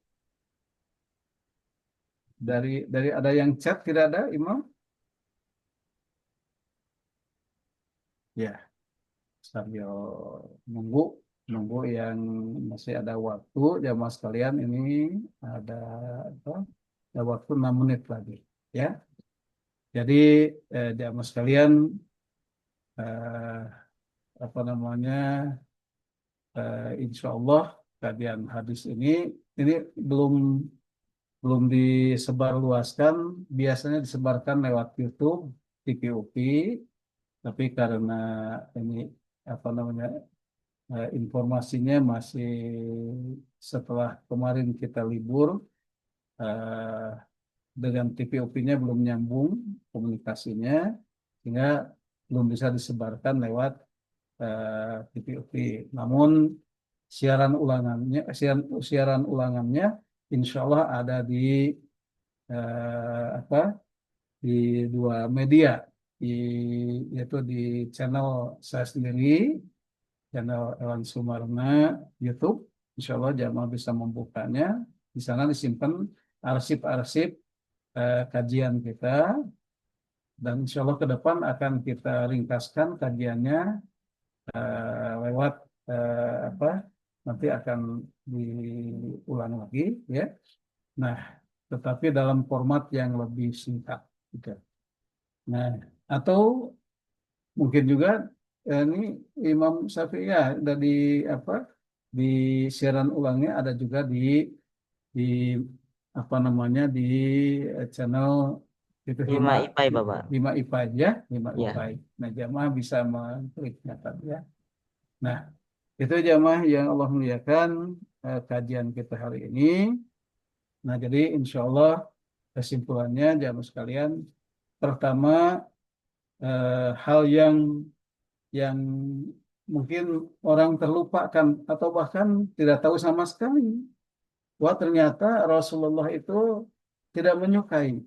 dari ada yang chat tidak ada, Imam? Ya, sambil nunggu nunggu yang masih ada waktu, jemaah sekalian ini ada apa? Ada waktu 6 menit lagi, ya. Jadi jemaah sekalian eh, apa namanya? Insya Allah kajian hadis ini belum belum disebarluaskan, biasanya disebarkan lewat YouTube, TPUP, tapi karena ini apa namanya informasinya masih setelah kemarin kita libur, eh, dengan TPUP-nya belum nyambung komunikasinya, sehingga belum bisa disebarkan lewat TPUP. Namun siaran ulangannya insya Allah ada di apa di dua media, di, yaitu di channel saya sendiri, channel Ewan Sumarna YouTube. Insya Allah jamaah bisa membukanya. Di sana disimpan arsip-arsip kajian kita, dan insya Allah ke depan akan kita ringkaskan kajiannya lewat apa nanti akan diulang lagi ya. Nah, tetapi dalam format yang lebih singkat gitu. Nah, atau mungkin juga ini Imam Syafi'i ya ada di apa di siaran ulangnya, ada juga di apa namanya di channel itu Lima IPA Bapak. Hima IPA ya, Hima IPA. Ya. Nah, jamaah bisa mengkliknya tadi ya. Nah, itu jamaah yang Allah muliakan kajian kita hari ini. Nah, jadi insya Allah kesimpulannya jamaah sekalian, pertama hal yang mungkin orang terlupakan atau bahkan tidak tahu sama sekali. Wah, ternyata Rasulullah itu tidak menyukai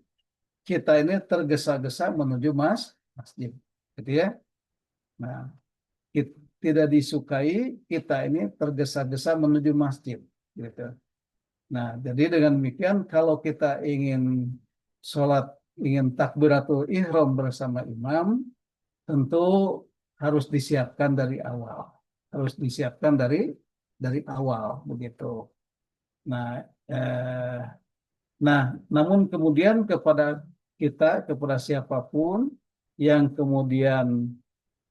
kita ini tergesa-gesa menuju masjid, gitu ya. Nah, tidak disukai kita ini tergesa-gesa menuju masjid, gitu. Nah, jadi dengan demikian kalau kita ingin sholat, ingin takbiratul ihram bersama imam, tentu harus disiapkan dari awal, harus disiapkan dari awal, begitu. Nah, eh, nah, namun kemudian kepada kita, kepada siapapun yang kemudian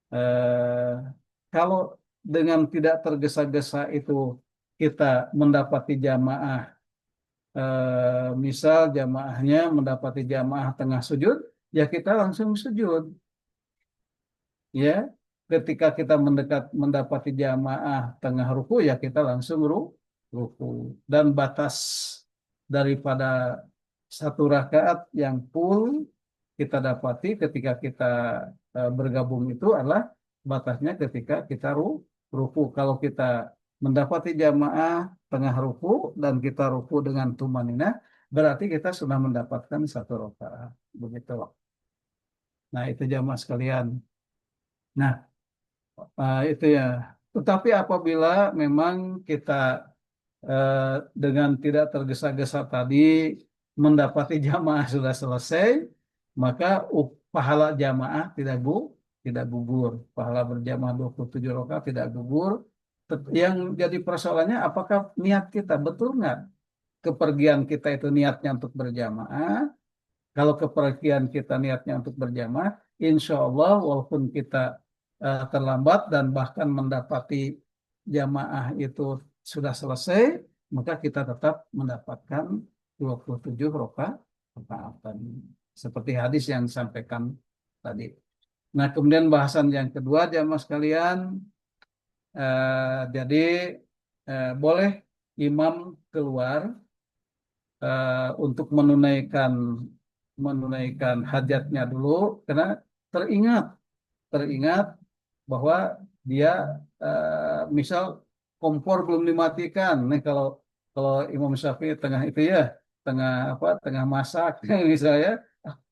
eh, kalau dengan tidak tergesa-gesa itu kita mendapati jamaah, misal jamaahnya mendapati jamaah tengah sujud, ya kita langsung sujud. Ya, ketika kita mendapati jamaah tengah ruku, ya kita langsung ruku. Dan batas daripada satu rakaat yang full kita dapati ketika kita bergabung itu adalah batasnya ketika kita ruku. Kalau kita mendapati jamaah tengah ruku dan kita ruku dengan tumanina, berarti kita sudah mendapatkan satu rakaat. Begitu. Nah, itu jamaah sekalian. Nah, itu ya. Tetapi apabila memang kita eh, dengan tidak tergesa-gesa tadi mendapati jamaah sudah selesai, maka pahala jamaah tidak gugur. Pahala berjamaah 27 rakaat tidak gugur. Yang jadi persoalannya apakah niat kita betul nggak? Kepergian kita itu niatnya untuk berjamaah. Kalau kepergian kita niatnya untuk berjamaah, insya Allah walaupun kita terlambat dan bahkan mendapati jamaah itu sudah selesai, maka kita tetap mendapatkan 27 rakaat tadi. Seperti hadis yang disampaikan tadi. Nah, kemudian bahasan yang kedua, jamaah sekalian, jadi boleh imam keluar untuk menunaikan hajatnya dulu karena teringat teringat bahwa dia misal kompor belum dimatikan. Nih kalau kalau Imam Syafi'i tengah itu ya, tengah apa, tengah masak misalnya,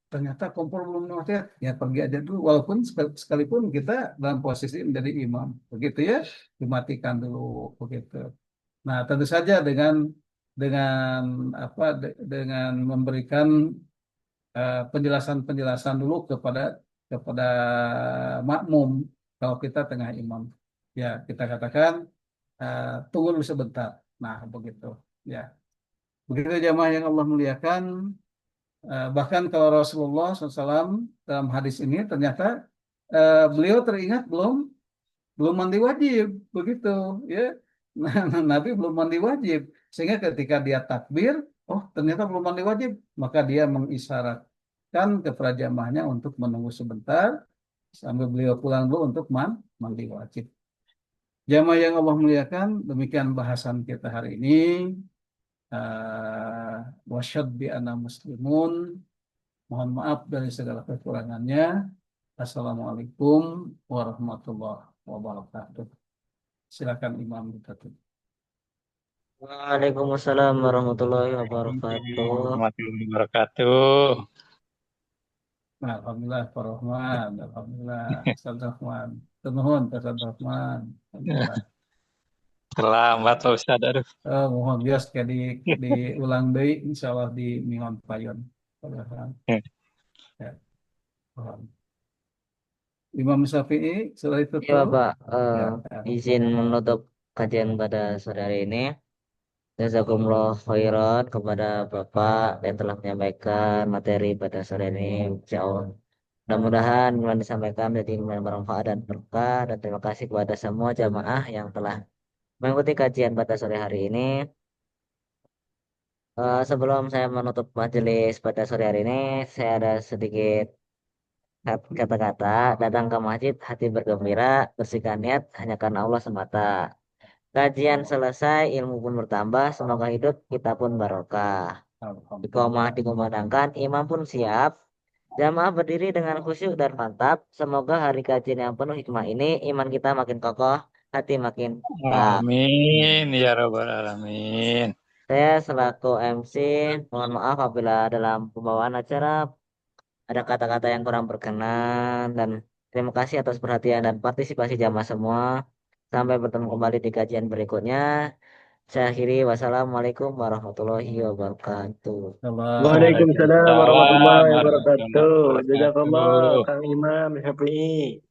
ternyata kompor belum dimatikan, ya pergi aja dulu. Walaupun sekalipun kita dalam posisi menjadi imam, begitu ya, dimatikan dulu begitu. Nah, tentu saja dengan apa dengan memberikan penjelasan-penjelasan dulu kepada kepada makmum kalau kita tengah imam. Ya, kita katakan tunggu dulu sebentar. Nah, begitu. Ya, begitu jamaah yang Allah muliakan. Bahkan kalau Rasulullah SAW dalam hadis ini ternyata beliau teringat belum belum mandi wajib, begitu. Ya, nah, Nabi belum mandi wajib, sehingga ketika dia takbir, oh ternyata belum mandi wajib, maka dia mengisyaratkan kepada jamaahnya untuk menunggu sebentar sambil beliau pulang dulu untuk mandi wajib. Jamaah yang Allah muliakan, demikian bahasan kita hari ini. Wasyad bi ana muslimun. Mohon maaf dari segala kekurangannya. Assalamualaikum warahmatullahi wabarakatuh. Silakan Imam ditutup. Waalaikumsalam warahmatullahi wabarakatuh. Warahmatullahi wabarakatuh. Nah, Alhamdulillah, Pak Rahman. Alhamdulillah, Ustaz Rahman. Nuhun, Ustaz Rahman. Alhamdulillah. Terlambat Pak Ustaz. Aduh. Mohon bias kayak diulang deui insya Allah di Minggon Payon. Pak Rahman. Ya, paham. Imam Syafi'i setelah itu Ya tuh Bapak, ya, izin menutup kajian pada sore hari ini. Jazakumullah khairan kepada Bapak yang telah menyampaikan materi pada sore ini. Insya Allah. Mudah-mudahan yang disampaikan jadi bermanfaat dan berkah. Dan terima kasih kepada semua jamaah yang telah mengikuti kajian pada sore hari ini. Sebelum saya menutup majelis pada sore hari ini, saya ada sedikit kata-kata. Datang ke masjid, hati bergembira, bersihkan niat hanya karena Allah semata. Kajian selesai, ilmu pun bertambah, semoga hidup kita pun barokah. Iqamah Alhamdulillah. dikumandangkan, imam pun siap. Jamaah berdiri dengan khusyuk dan mantap. Semoga hari kajian yang penuh hikmah ini iman kita makin kokoh, hati makin bang. Amin ya rabbal alamin. Saya selaku MC, mohon maaf apabila dalam pembawaan acara ada kata-kata yang kurang berkenan dan terima kasih atas perhatian dan partisipasi jamaah semua. Sampai bertemu kembali di kajian berikutnya. Saya akhiri, wassalamualaikum warahmatullahi wabarakatuh. Salam. Waalaikumsalam Waalaikumsalam warahmatullahi warahmatullahi wabarakatuh. Jazakallah wabarakatuh. Kang Imam Syafi'i.